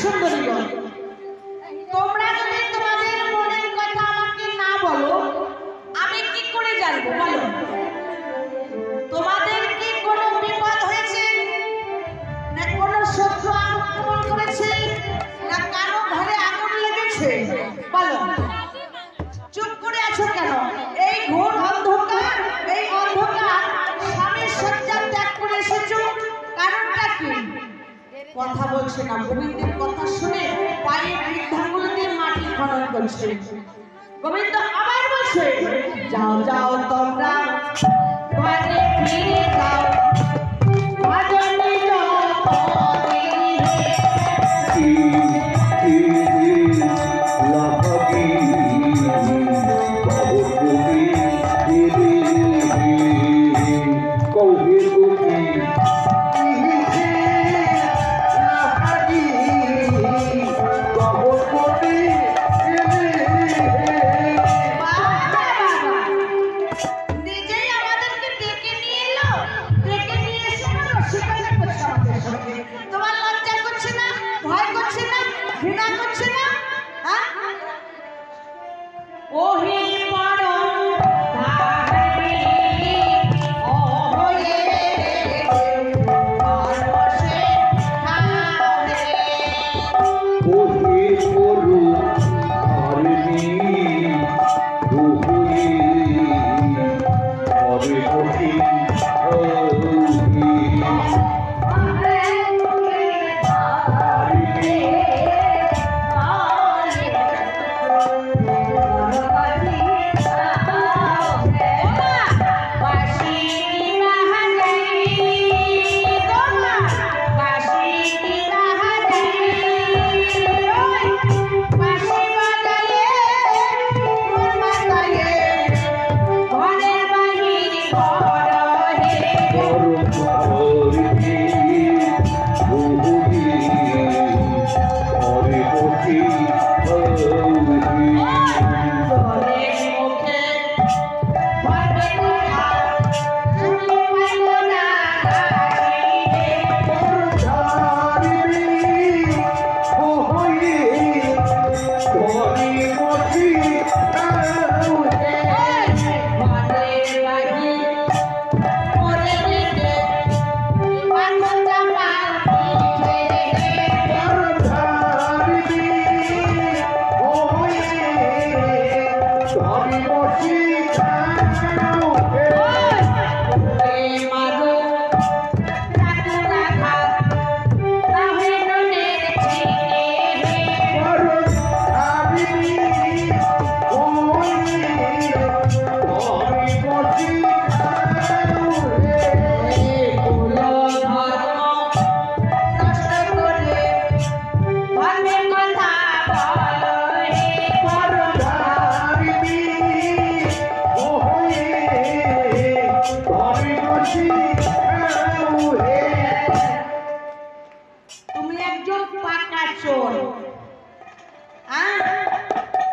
সুন্দরীগণ, তোমরা যদি তোমাদের মনের কথা আমাকে না বলো আমি কি করে জানবো? বলো, তোমাদের কি কোনো বিপদ হয়েছে, না কোনো শত্রু আক্রমণ করেছে, না কারো ঘরে আগুন লেগেছে? বলো, চুপ করে আছো কেন? এই ঘোর অন্ধকার, এই অন্ধকার স্বামীর শয্যা ত্যাগ করে এসেছো, কারণটা কি? কথা বলছে না। গোবিন্দের কথা শুনে পায়ের বৃদ্ধাঙ্গুল দিয়ে মাটি খনন করছে। গোবিন্দ আবার বলছে, যাও যাও তোমরা ঘরে ফিরে যাও, ভজনে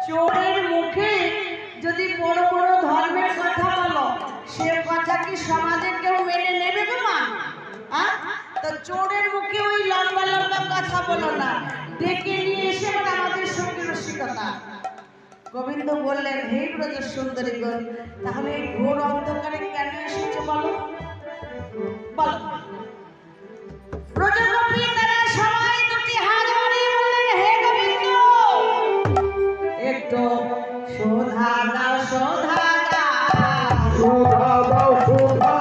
চোরের মুখে যদি বড় বড় ধর্মের কথা বলো, সে কথা কি সমাজে কেউ মেনে নেবে গো মা? তো চোরের মুখে ওই লম্বা লম্বা কথা বলো না, ডেকে নিয়ে এসে আমাদের সঙ্গে রসিকতা। গোবিন্দ বললেন, হে ব্রজ সুন্দরীগণ, তাহলে এই ঘোর অন্ধকারে কেন এসেছো বলো? বলো। ব্রজগোপী তারা সবাই দুটি হাত বাড়িয়ে বললেন, হে গোবিন্দ, একটু শোধা দাও, শোধা দাও, শোধা দাও, শোধা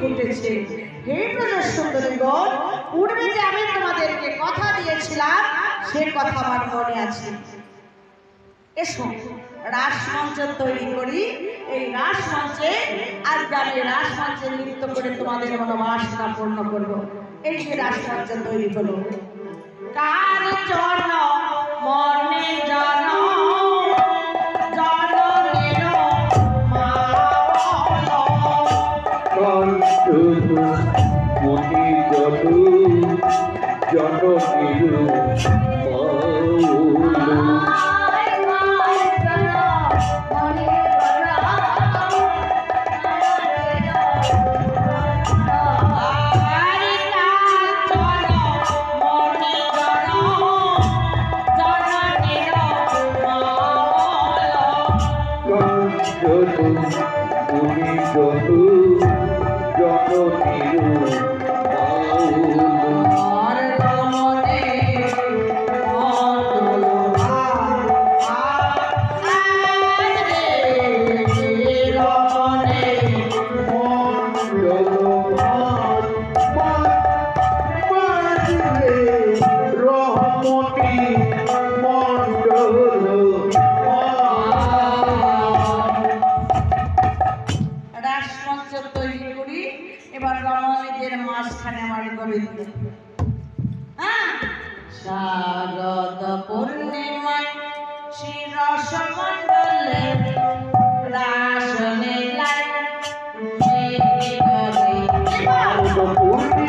ফুটেছে। হে ব্রজ সুন্দরীগণ, পূর্বে যে আমি তোমাদেরকে কথা দিয়েছিলাম সে কথা আমার মনে আছে। এসো রাসমঞ্চ তৈরি করি। এই রাসমঞ্চে আজ আমি রাসমঞ্চে নৃত্য করে তোমাদের মনোবাসনা পূর্ণ করব। এই যে রাসমঞ্চ তৈরি হলো, কার জন্য মনে জন জননের মা মনি যত জননীর মনি যত জননীর রাসমঞ্চ তৈরি করি। এবার রমণীদের মাঝখানে আমার গোবিন্দ, হ্যাঁ, শারদ পূর্ণিমায় শ্রী রসমণ্ডলে রাস লীলায় পূর্ণিমা